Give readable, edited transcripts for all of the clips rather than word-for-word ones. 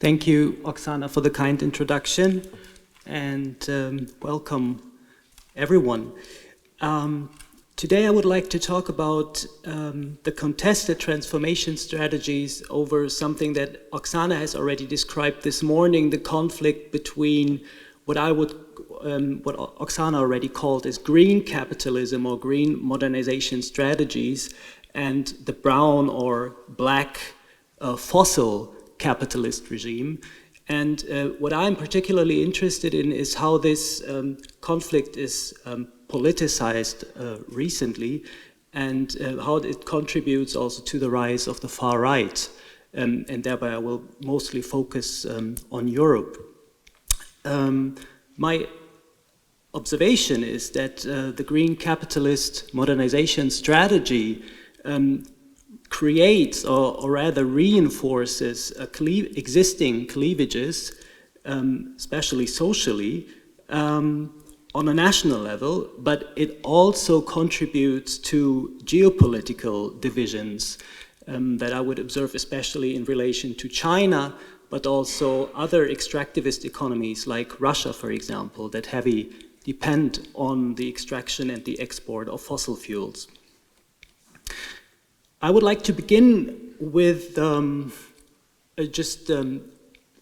Thank you, Oksana, for the kind introduction, and welcome everyone. Today I would like to talk about the contested transformation strategies over something that Oksana has already described this morning, the conflict between what Oksana already called as green capitalism or green modernization strategies and the brown or black fossil capitalist regime. And what I'm particularly interested in is how this conflict is politicized recently, and how it contributes also to the rise of the far right. And thereby I will mostly focus on Europe. My observation is that the green capitalist modernization strategy creates, or rather reinforces, existing cleavages, especially socially, on a national level, but it also contributes to geopolitical divisions that I would observe especially in relation to China, but also other extractivist economies like Russia, for example, that heavily depend on the extraction and the export of fossil fuels. I would like to begin with just a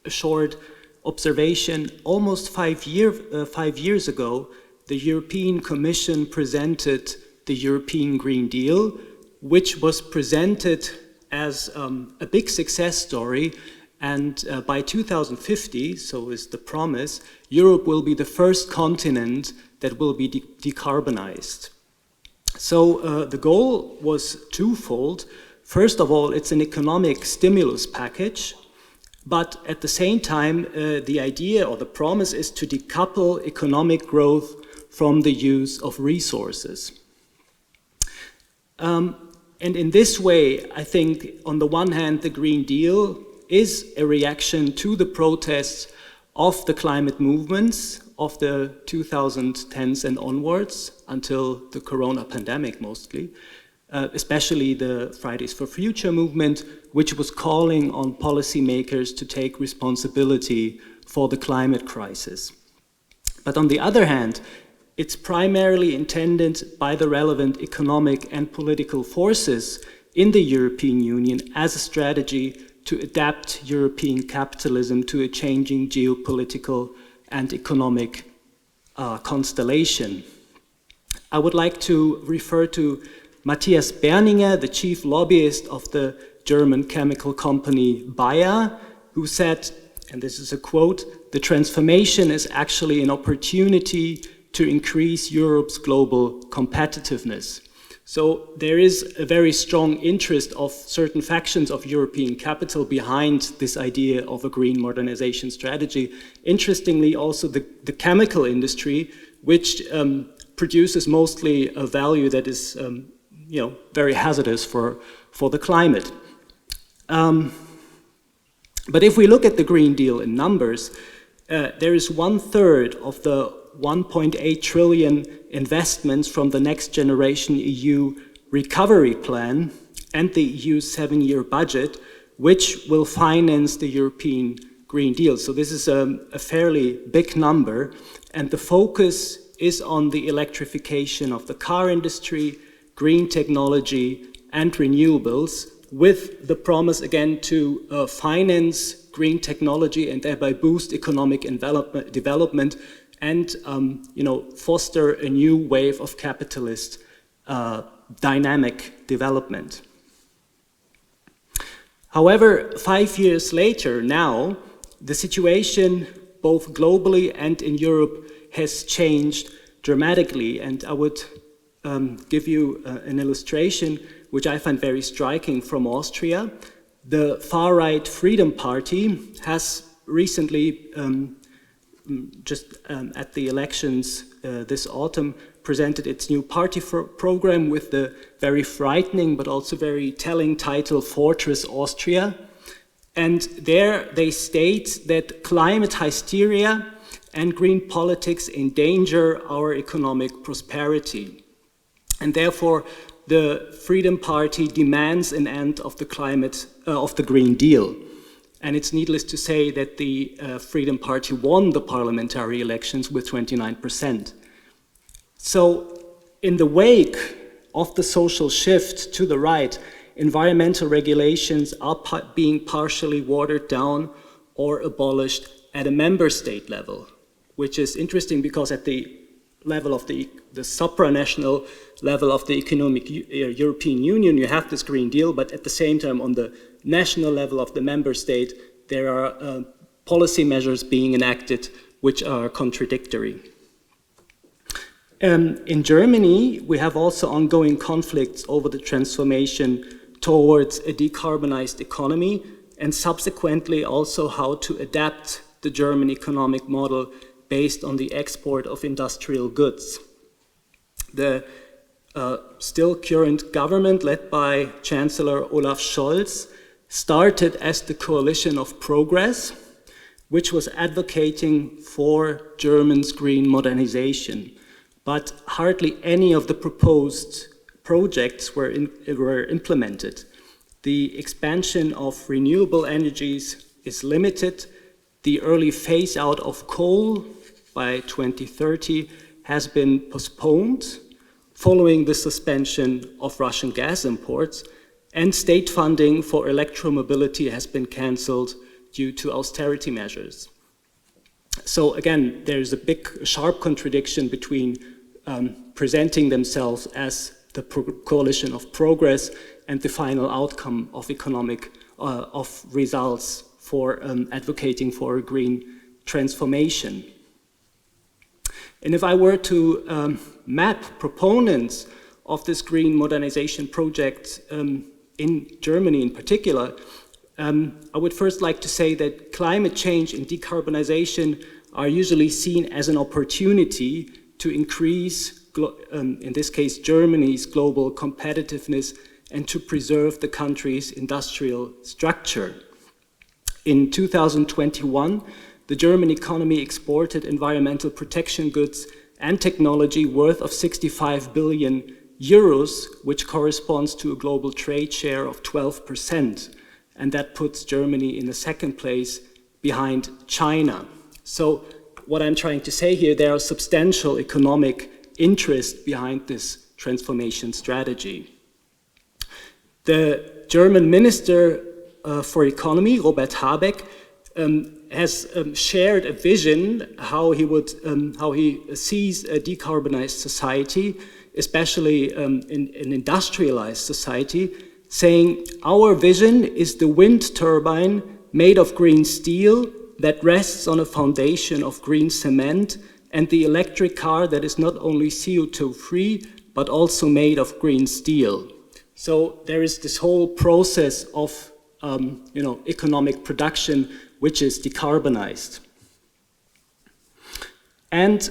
short observation. Almost 5 years ago, the European Commission presented the European Green Deal, which was presented as a big success story. And by 2050, so is the promise, Europe will be the first continent that will be decarbonized. So the goal was twofold. First of all, it's an economic stimulus package, but at the same time, the idea or the promise is to decouple economic growth from the use of resources. And in this way, I think, on the one hand, the Green Deal is a reaction to the protests of the climate movements of the 2010s and onwards, until the corona pandemic mostly, especially the Fridays for Future movement, which was calling on policymakers to take responsibility for the climate crisis. But on the other hand, it's primarily intended by the relevant economic and political forces in the European Union as a strategy to adapt European capitalism to a changing geopolitical and economic constellation. I would like to refer to Matthias Berninger, the chief lobbyist of the German chemical company Bayer, who said, and this is a quote, "The transformation is actually an opportunity to increase Europe's global competitiveness." So there is a very strong interest of certain factions of European capital behind this idea of a green modernization strategy. Interestingly, also the chemical industry, which produces mostly a value that is very hazardous for the climate. But if we look at the Green Deal in numbers, there is 1/3 of the 1.8 trillion investments from the Next Generation EU Recovery Plan and the EU's 7-year budget, which will finance the European Green Deal. So this is a fairly big number, and the focus is on the electrification of the car industry, green technology, and renewables, with the promise again to finance green technology and thereby boost economic development and foster a new wave of capitalist dynamic development. However, 5 years later now, the situation both globally and in Europe has changed dramatically, and I would give you an illustration which I find very striking from Austria. The far-right Freedom Party has recently just at the elections this autumn, presented its new party program with the very frightening but also very telling title Fortress Austria. And there they state that climate hysteria and green politics endanger our economic prosperity. And therefore, the Freedom Party demands an end of the Green Deal. And it's needless to say that the Freedom Party won the parliamentary elections with 29%. So in the wake of the social shift to the right, environmental regulations are being partially watered down or abolished at a member state level, which is interesting because at the level of the supranational level of the economic European Union, you have this Green Deal, but at the same time on the national level of the member state, there are policy measures being enacted which are contradictory. In Germany, we have also ongoing conflicts over the transformation towards a decarbonized economy, and subsequently also how to adapt the German economic model based on the export of industrial goods. The still current government, led by Chancellor Olaf Scholz, started as the Coalition of Progress, which was advocating for Germany's green modernization. But hardly any of the proposed projects were implemented. The expansion of renewable energies is limited. The early phase out of coal by 2030 has been postponed following the suspension of Russian gas imports, and state funding for electromobility has been cancelled due to austerity measures. So again, there's a big, sharp contradiction between presenting themselves as the coalition of progress and the final outcome of economic of results for advocating for a green transformation. And if I were to map proponents of this green modernization project in Germany in particular, I would first like to say that climate change and decarbonization are usually seen as an opportunity to increase, in this case, Germany's global competitiveness and to preserve the country's industrial structure. In 2021, the German economy exported environmental protection goods and technology worth of 65 billion euros, which corresponds to a global trade share of 12%. And that puts Germany in the second place behind China. So what I'm trying to say here, there are substantial economic interests behind this transformation strategy. The German Minister for Economy, Robert Habeck, has shared a vision how he sees a decarbonized society, especially an industrialized society, saying, "Our vision is the wind turbine made of green steel that rests on a foundation of green cement, and the electric car that is not only CO2-free, but also made of green steel." So there is this whole process of economic production which is decarbonized. And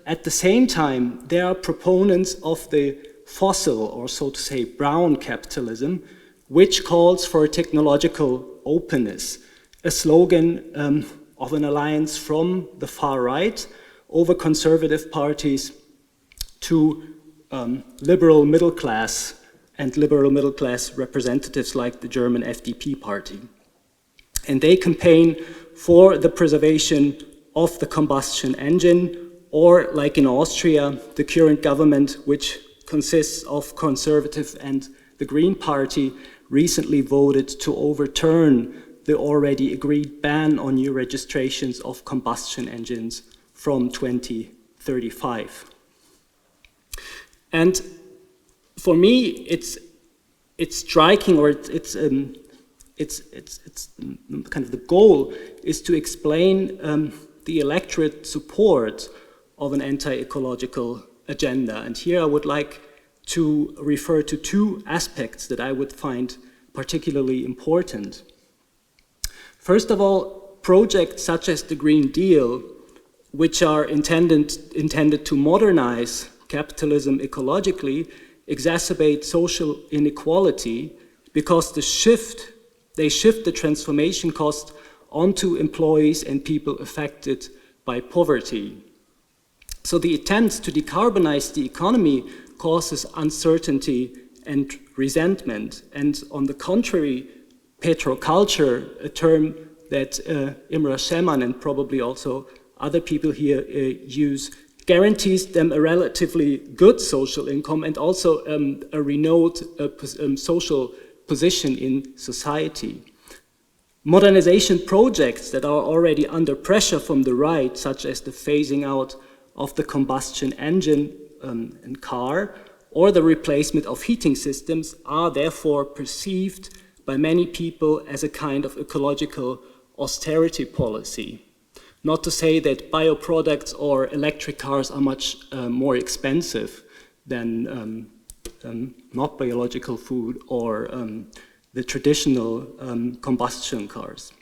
at the same time, there are proponents of the fossil, or so to say, brown capitalism, which calls for technological openness, a slogan of an alliance from the far right over conservative parties to liberal middle class and liberal middle class representatives like the German FDP party. And they campaign for the preservation of the combustion engine, or like in Austria, the current government, which consists of conservative and the Green Party, recently voted to overturn the already agreed ban on new registrations of combustion engines from 2035. And for me, it's striking, or it's kind of the goal is to explain the electorate support of an anti-ecological agenda. And here I would like to refer to two aspects that I would find particularly important. First of all, projects such as the Green Deal, which are intended to modernize capitalism ecologically, exacerbate social inequality because they shift the transformation cost onto employees and people affected by poverty. So the attempts to decarbonize the economy causes uncertainty and resentment, and on the contrary, petroculture, a term that Imre Sheman and probably also other people here use, guarantees them a relatively good social income and also a renowned social position in society. Modernization projects that are already under pressure from the right, such as the phasing out of the combustion engine and car, or the replacement of heating systems, are therefore perceived by many people as a kind of ecological austerity policy. Not to say that bioproducts or electric cars are much more expensive than not biological food or the traditional combustion cars.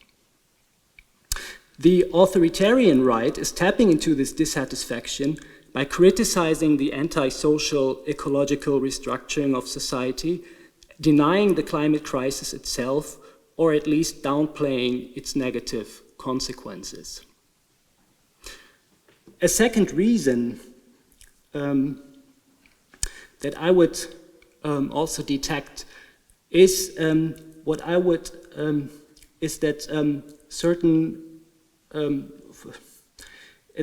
The authoritarian right is tapping into this dissatisfaction by criticizing the anti-social ecological restructuring of society, denying the climate crisis itself, or at least downplaying its negative consequences. A second reason that I would also detect is what I would is that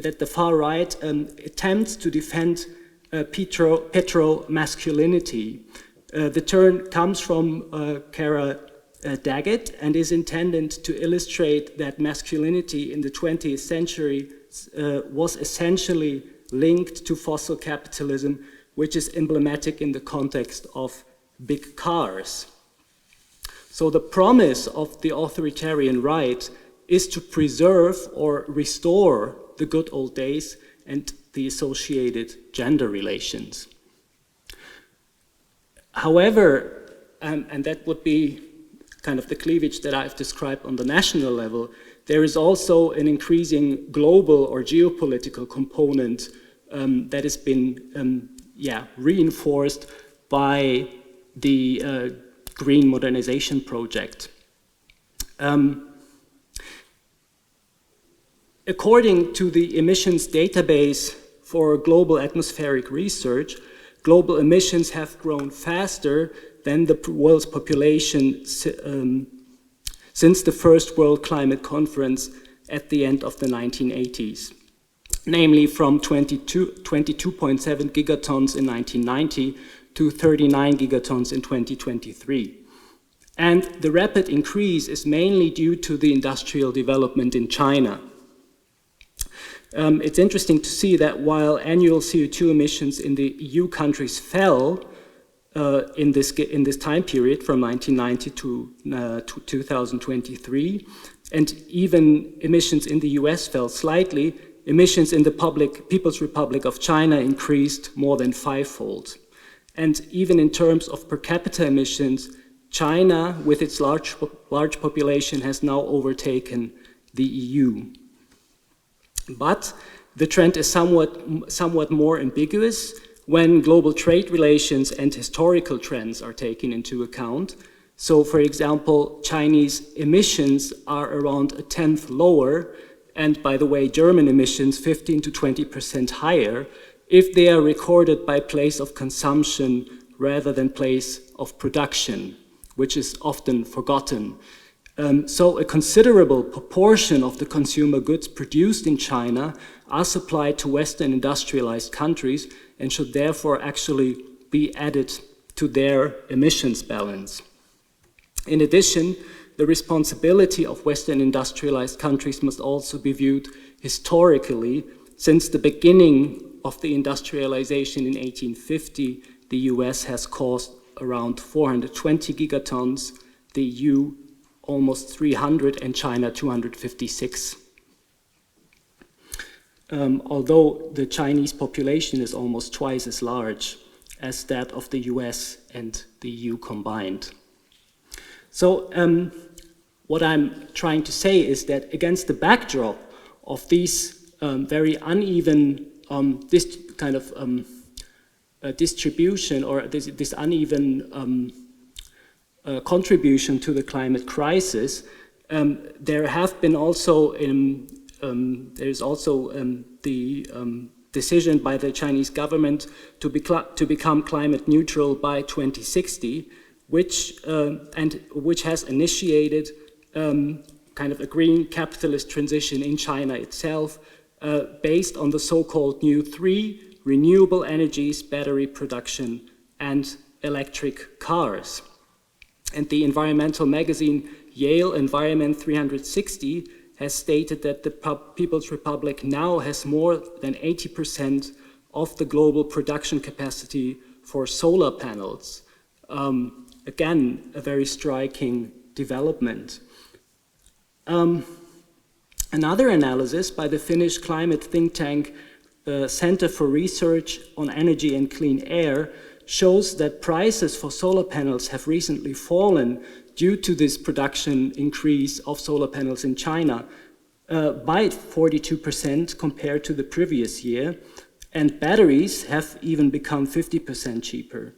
that the far right attempts to defend petro-masculinity. The term comes from Kara Daggett and is intended to illustrate that masculinity in the 20th century was essentially linked to fossil capitalism, which is emblematic in the context of big cars. So the promise of the authoritarian right is to preserve or restore the good old days and the associated gender relations. However, and that would be kind of the cleavage that I've described on the national level, there is also an increasing global or geopolitical component that has been reinforced by the green modernization project. According to the emissions database for global atmospheric research, global emissions have grown faster than the world's population since the first World Climate Conference at the end of the 1980s, namely from 22.7 gigatons in 1990 to 39 gigatons in 2023. And the rapid increase is mainly due to the industrial development in China. It's interesting to see that while annual CO2 emissions in the EU countries fell in this time period from 1990 to 2023, and even emissions in the US fell slightly, emissions in the People's Republic of China increased more than fivefold. And even in terms of per capita emissions, China, with its large population, has now overtaken the EU. But the trend is somewhat more ambiguous when global trade relations and historical trends are taken into account. So, for example, Chinese emissions are around a tenth lower, and by the way, German emissions 15 to 20% higher, if they are recorded by place of consumption rather than place of production, which is often forgotten. So a considerable proportion of the consumer goods produced in China are supplied to Western industrialized countries and should therefore actually be added to their emissions balance. In addition, the responsibility of Western industrialized countries must also be viewed historically. Since the beginning of the industrialization in 1850, the US has caused around 420 gigatons, the EU almost 300, and China 256. Although the Chinese population is almost twice as large as that of the US and the EU combined. So what I'm trying to say is that against the backdrop of these very uneven this kind of distribution or this uneven contribution to the climate crisis, there have been also there's also the decision by the Chinese government to become climate neutral by 2060, which has initiated kind of a green capitalist transition in China itself, based on the so-called new three: renewable energies, battery production, and electric cars. And the environmental magazine Yale Environment 360 has stated that the People's Republic now has more than 80% of the global production capacity for solar panels. Again, a very striking development. Another analysis by the Finnish climate think tank Center for Research on Energy and Clean Air shows that prices for solar panels have recently fallen due to this production increase of solar panels in China by 42% compared to the previous year, and batteries have even become 50% cheaper.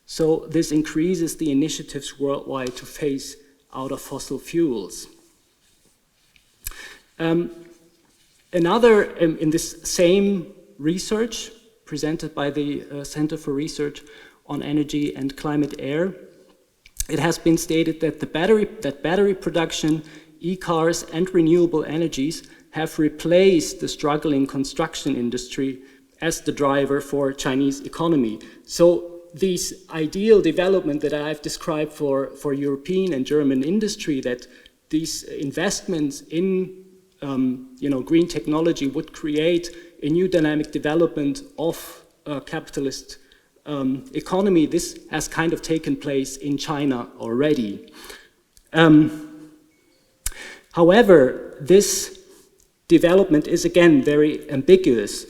So this increases the initiatives worldwide to phase out of fossil fuels. Another, in this same research presented by the Center for Research on Energy and Climate Air, it has been stated that battery production, e-cars, and renewable energies have replaced the struggling construction industry as the driver for Chinese economy. So this ideal development that I've described for European and German industry, that these investments in green technology would create a new dynamic development of capitalist economy, this has kind of taken place in China already. However, this development is again very ambiguous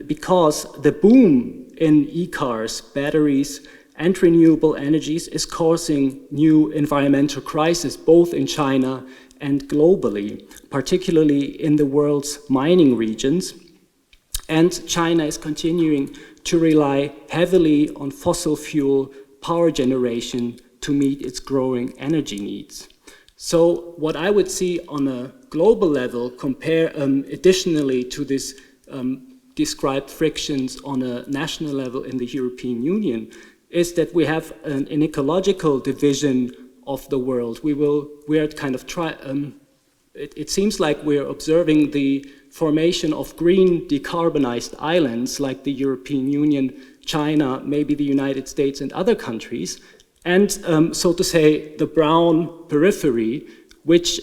because the boom in e-cars, batteries, and renewable energies is causing new environmental crises both in China and globally, particularly in the world's mining regions. And China is continuing to rely heavily on fossil fuel power generation to meet its growing energy needs. So what I would see on a global level, compare additionally to this described frictions on a national level in the European Union, is that we have an ecological division of the world. It seems like we're observing the formation of green decarbonized islands like the European Union, China, maybe the United States and other countries, and so to say the brown periphery, which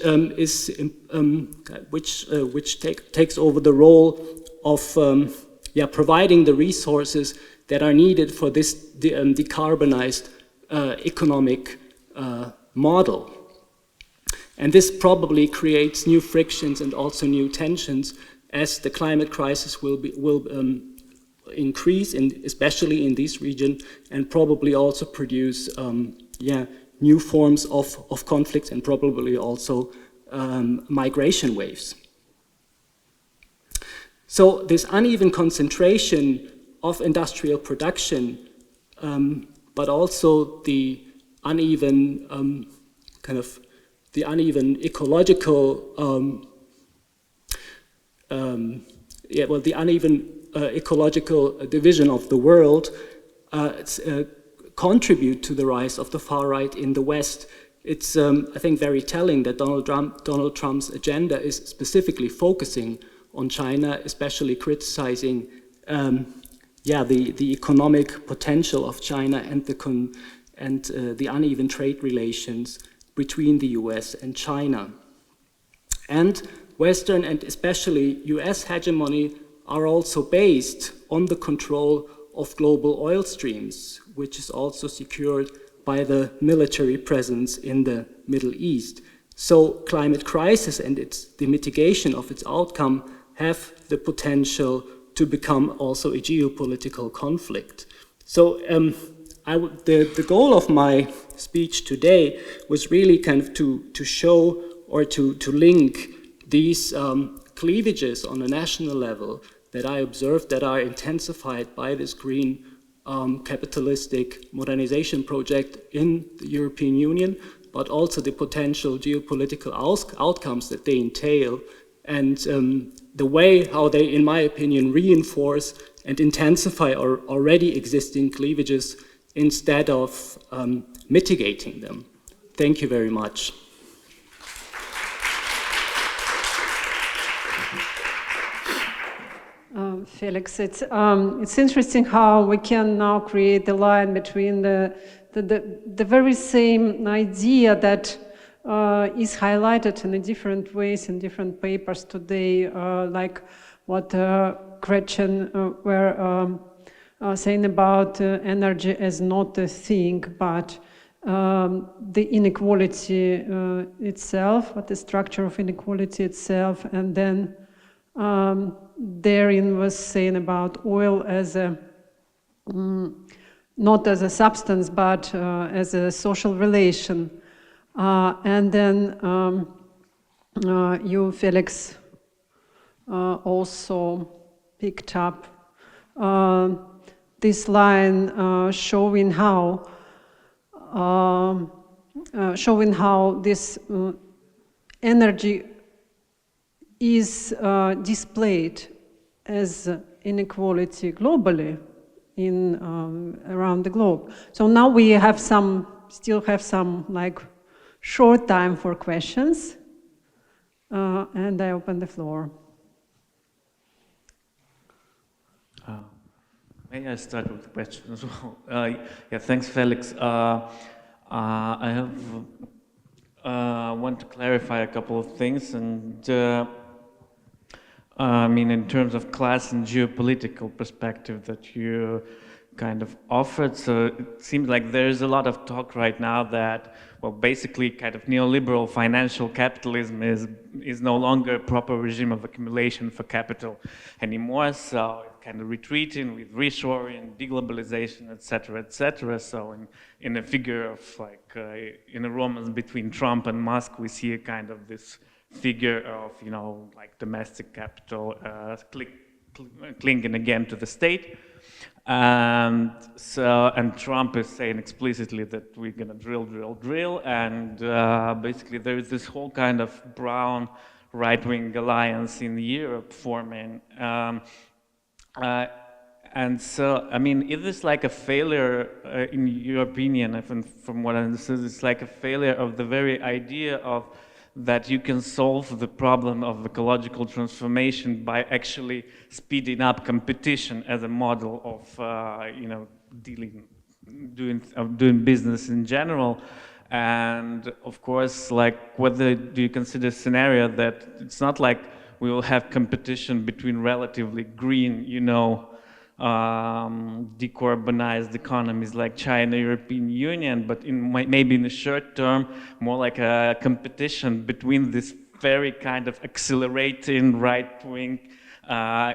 takes over the role of providing the resources that are needed for this decarbonized economic model. And this probably creates new frictions and also new tensions as the climate crisis will increase, especially in this region, and probably also produce new forms of conflicts and probably also migration waves. So this uneven concentration of industrial production, but also the uneven ecological division of the world contribute to the rise of the far right in the West. It's, I think, very telling that Donald Trump's agenda is specifically focusing on China, especially criticizing the economic potential of China and the uneven trade relations between the US and China. And Western and especially US hegemony are also based on the control of global oil streams, which is also secured by the military presence in the Middle East. So climate crisis and the mitigation of its outcome have the potential to become also a geopolitical conflict. So the goal of my speech today was really kind of to show or to link these cleavages on a national level that I observed that are intensified by this green capitalistic modernization project in the European Union, but also the potential geopolitical outcomes that they entail, and the way how they, in my opinion, reinforce and intensify our already existing cleavages instead of mitigating them. Thank you very much. Felix, it's interesting how we can now create the line between the very same idea that is highlighted in different ways in different papers today, like what Gretchen were saying about energy as not a thing, but the inequality itself, what the structure of inequality itself, and then Darin was saying about oil as a not as a substance, but as a social relation. And then you, Felix, also picked up this line showing how this energy is displayed as inequality globally in around the globe. So now we have still have some like short time for questions, and I open the floor. May I start with the question as well? Yeah, thanks, Felix. I want to clarify a couple of things, and I mean, in terms of class and geopolitical perspective that you kind of offered, so it seems like there's a lot of talk right now that, well, basically kind of neoliberal financial capitalism is no longer a proper regime of accumulation for capital anymore, so kind of retreating with reshoring, deglobalization, etc., etc. So in a figure of like, in a romance between Trump and Musk, we see a kind of this figure of, you know, like domestic capital clinging again to the state. And Trump is saying explicitly that we're gonna drill, and basically there is this whole kind of brown right-wing alliance in Europe forming. And so, I mean, is this like a failure, in your opinion, from what I understood, it's like a failure of the very idea of that you can solve the problem of ecological transformation by actually speeding up competition as a model of, you know, doing business in general. And of course, like, whether do you consider a scenario that it's not like we will have competition between relatively green, you know, decarbonized economies like China, European Union, but maybe in the short term, more like a competition between this very kind of accelerating right-wing,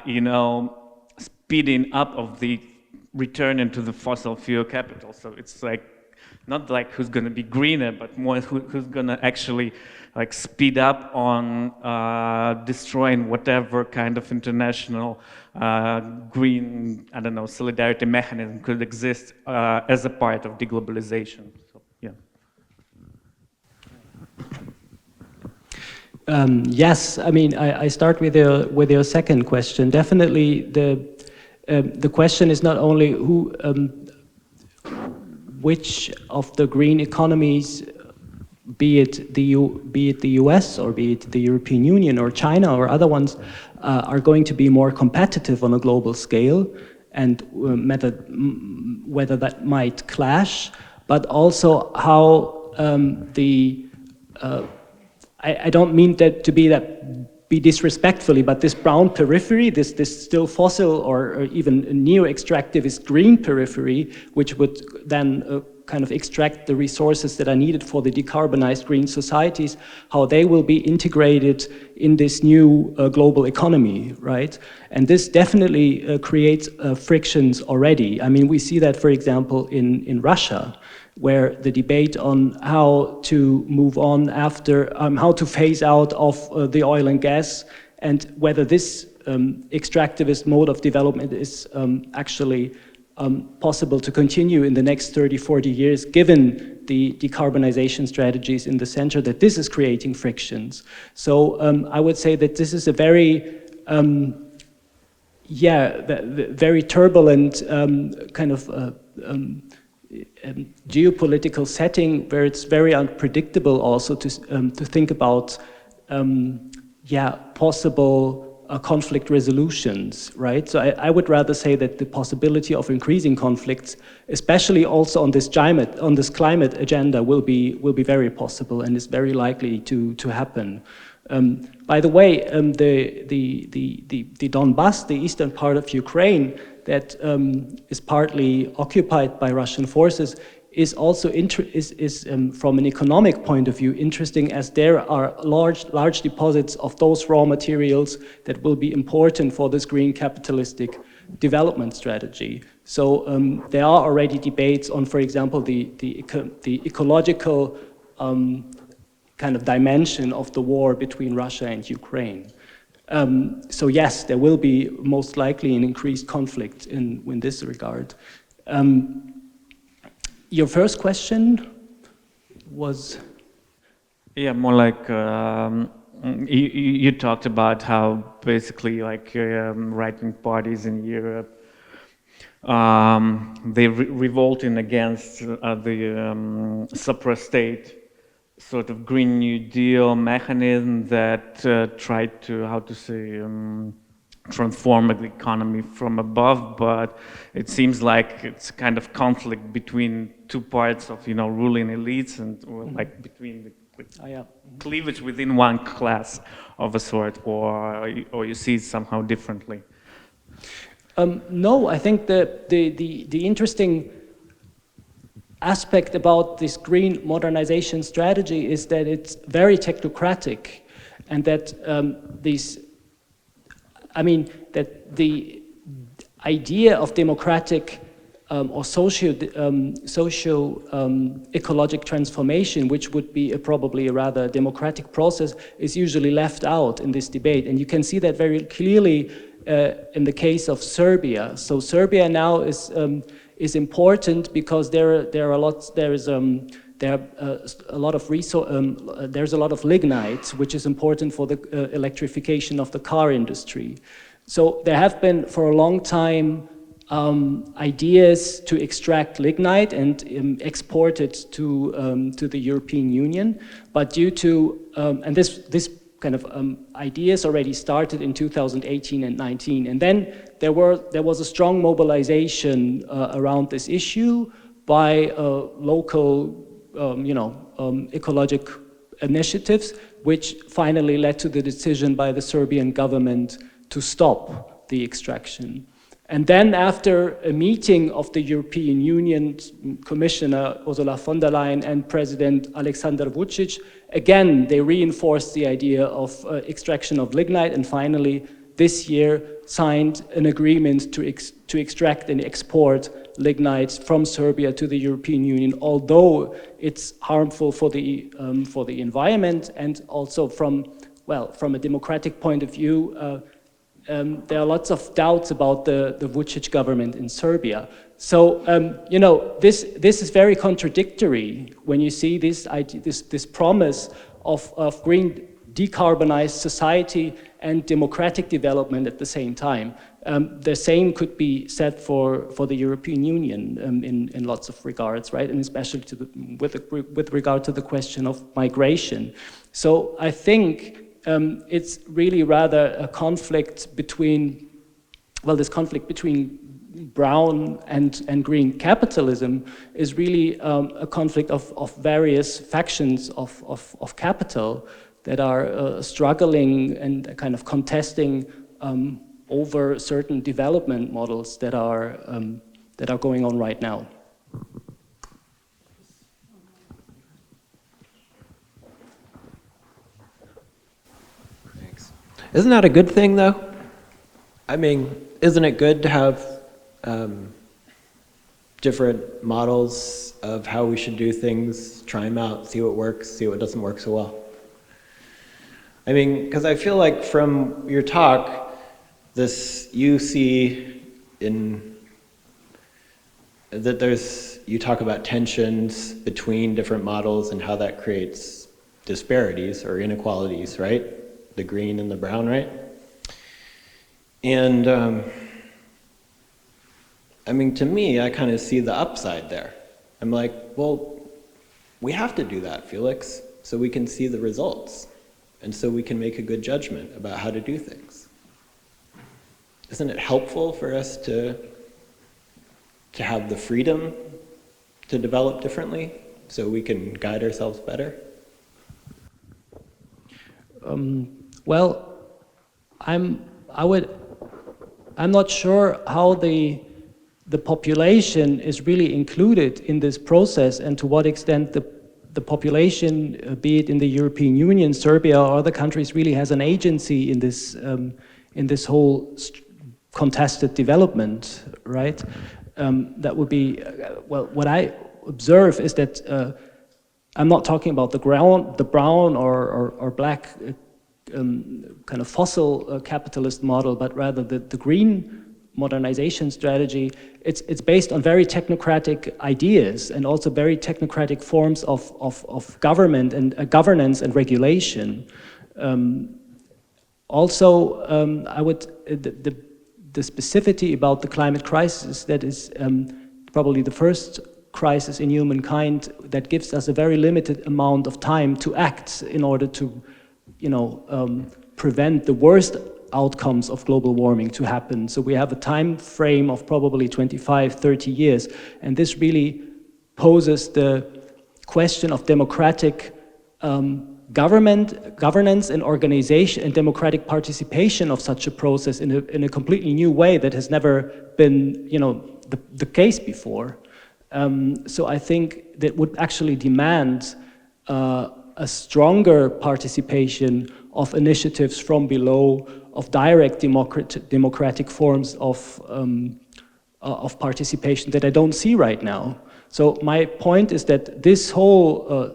you know, speeding up of the return into the fossil fuel capital. So it's like, not like who's going to be greener, but more who's going to actually like speed up on destroying whatever kind of international green, I don't know, solidarity mechanism could exist as a part of deglobalization. So, yeah. Yes, I mean, I start with your second question. Definitely, the question is not only which of the green economies, be it the US or be it the European Union or China or other ones, are going to be more competitive on a global scale, and whether that might clash, but also how I don't mean that to be disrespectfully, but this brown periphery, this still fossil or even neo-extractivist green periphery, which would then kind of extract the resources that are needed for the decarbonized green societies, how they will be integrated in this new global economy, right? And this definitely creates frictions already. I mean, we see that, for example, in Russia, where the debate on how to move on after, how to phase out of the oil and gas, and whether this extractivist mode of development is actually possible to continue in the next 30, 40 years, given the decarbonization strategies in the center, that this is creating frictions. So I would say that this is a very, very turbulent kind of geopolitical setting where it's very unpredictable also to think about possible conflict resolutions, right? So I would rather say that the possibility of increasing conflicts, especially also on this climate agenda, will be very possible and is very likely to happen. By the way, the Donbass, the eastern part of Ukraine, that is partly occupied by Russian forces, is also from an economic point of view interesting, as there are large deposits of those raw materials that will be important for this green capitalistic development strategy. So there are already debates on, for example, the ecological kind of dimension of the war between Russia and Ukraine. So yes, there will be most likely an increased conflict in this regard. Your first question was? Yeah, more like you talked about how basically like right-wing parties in Europe, they revolting against the supra-state sort of Green New Deal mechanism that tried to, how to say, transform the economy from above, but it seems like it's kind of conflict between two parts of, ruling elites and like between the cleavage within one class of a sort, or you see it somehow differently. No, I think the interesting aspect about this green modernization strategy is that it's very technocratic, and that that the idea of democratic or socio-ecologic transformation, which would be probably a rather democratic process, is usually left out in this debate. And you can see that very clearly in the case of Serbia. So Serbia now is important because there's a lot of lignite, which is important for the electrification of the car industry. So there have been for a long time ideas to extract lignite and export it to the European Union, but due to and this kind of ideas already started in 2018 and 19, and then there was a strong mobilization around this issue by local ecologic initiatives, which finally led to the decision by the Serbian government to stop the extraction. And then after a meeting of the European Union Commissioner Ursula von der Leyen and President Aleksandar Vučić, again, they reinforced the idea of extraction of lignite, and finally this year signed an agreement to extract and export lignite from Serbia to the European Union, although it's harmful for the environment, and also from a democratic point of view, there are lots of doubts about the Vučić government in Serbia. So this is very contradictory when you see this promise of green decarbonized society and democratic development at the same time. The same could be said for the European Union in lots of regards, right? And especially with regard to the question of migration. So I think it's really rather a conflict between, this conflict between brown and green capitalism is really a conflict of various factions of capital that are struggling and kind of contesting over certain development models that are going on right now. Thanks. Isn't that a good thing, though? I mean, isn't it good to have different models of how we should do things, try them out, see what works, see what doesn't work so well? I mean, because I feel like from your talk, you see that you talk about tensions between different models and how that creates disparities or inequalities, right? The green and the brown, right? And I mean, to me, I kind of see the upside there. I'm like, well, we have to do that, Felix, so we can see the results, and so we can make a good judgment about how to do things. Isn't it helpful for us to have the freedom to develop differently so we can guide ourselves better? Well, I'm not sure how the population is really included in this process, and to what extent the population, be it in the European Union, Serbia, or other countries, really has an agency in this whole contested development, right? That would be, well, what I observe is that I'm not talking about the brown or black kind of fossil capitalist model, but rather the green modernization strategy. It's based on very technocratic ideas and also very technocratic forms of government and governance and regulation. Also, I would the specificity about the climate crisis, that is probably the first crisis in humankind that gives us a very limited amount of time to act in order to, prevent the worst outcomes of global warming to happen. So we have a time frame of probably 25, 30 years, and this really poses the question of democratic governance and organization and democratic participation of such a process in a completely new way that has never been, the case before. So I think that would actually demand a stronger participation of initiatives from below, of direct democratic forms of participation that I don't see right now. So my point is that this whole,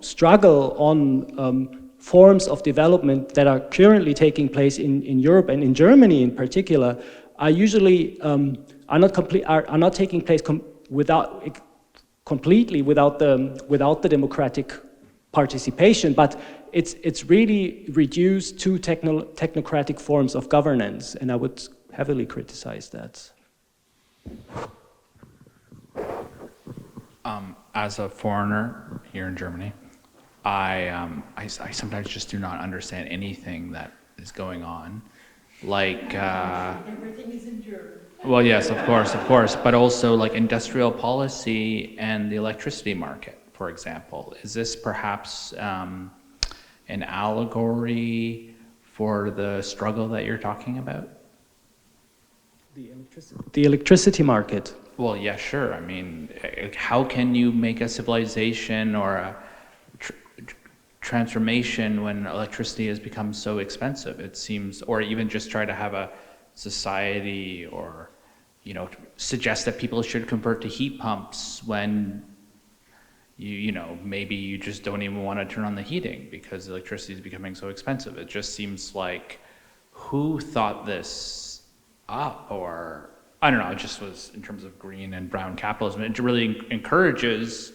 struggle on forms of development that are currently taking place in Europe and in Germany in particular are usually are not taking place completely without the democratic participation, but it's really reduced to technocratic forms of governance, and I would heavily criticize that. As a foreigner here in Germany, I sometimes just do not understand anything that is going on. Like, everything is in German. Well, yes, of course, but also like industrial policy and the electricity market, for example. Is this perhaps an allegory for the struggle that you're talking about? The electricity market. Well, yeah, sure. I mean, how can you make a civilization or a transformation when electricity has become so expensive? It seems, or even just try to have a society, or suggest that people should convert to heat pumps when maybe you just don't even want to turn on the heating because electricity is becoming so expensive. It just seems like, who thought this up? Or I don't know, it just was, in terms of green and brown capitalism, it really encourages,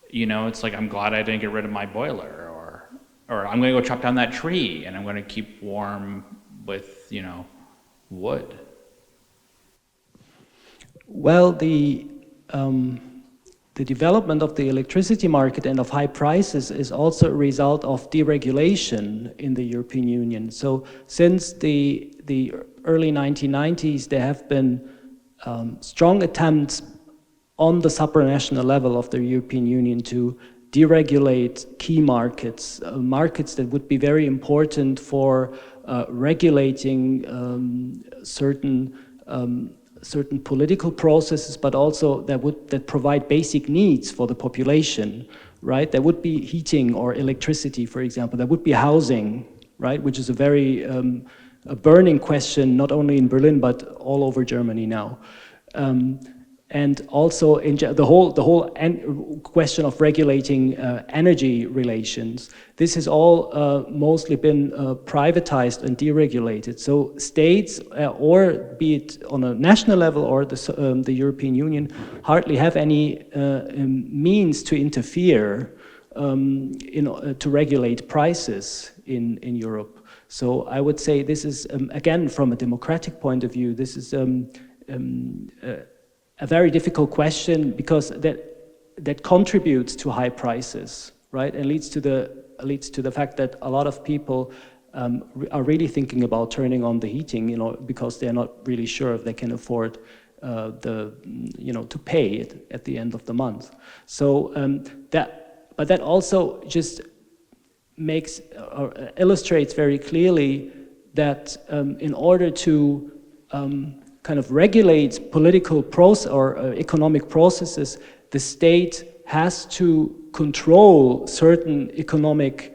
it's like, I'm glad I didn't get rid of my boiler, or I'm going to go chop down that tree and I'm going to keep warm with, wood. Well, the development of the electricity market and of high prices is also a result of deregulation in the European Union. So since the early 1990s, there have been strong attempts on the supranational level of the European Union to deregulate key markets, markets that would be very important for regulating certain political processes, but also that provide basic needs for the population, right? There would be heating or electricity, for example. There would be housing, right? Which is a very a burning question, not only in Berlin but all over Germany now. And also the whole question of regulating energy relations. This has all mostly been privatized and deregulated. So states, or be it on a national level or the European Union, hardly have any means to interfere to regulate prices in Europe. So I would say this is, again, from a democratic point of view, this is a very difficult question, because that that contributes to high prices, right? And leads to the fact that a lot of people are really thinking about turning on the heating, because they're not really sure if they can afford to pay it at the end of the month. So but that also just makes or illustrates very clearly that in order to kind of regulate political process or economic processes, the state has to control certain economic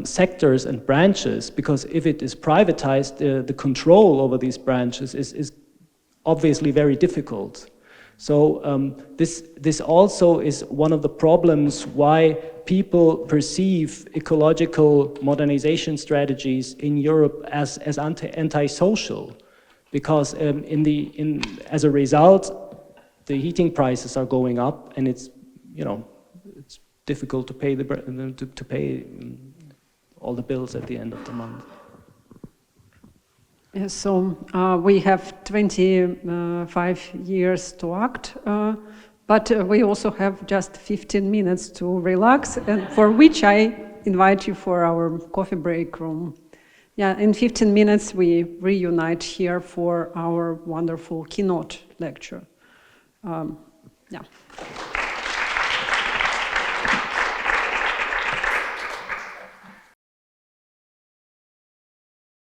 sectors and branches, because if it is privatized, the control over these branches is obviously very difficult. So this also is one of the problems why people perceive ecological modernization strategies in Europe as anti-social, because as a result, the heating prices are going up, and it's difficult to pay to pay all the bills at the end of the month. Yeah, so we have 25 years to act, but we also have just 15 minutes to relax, and for which I invite you for our coffee break room. Yeah, in 15 minutes we reunite here for our wonderful keynote lecture. Yeah.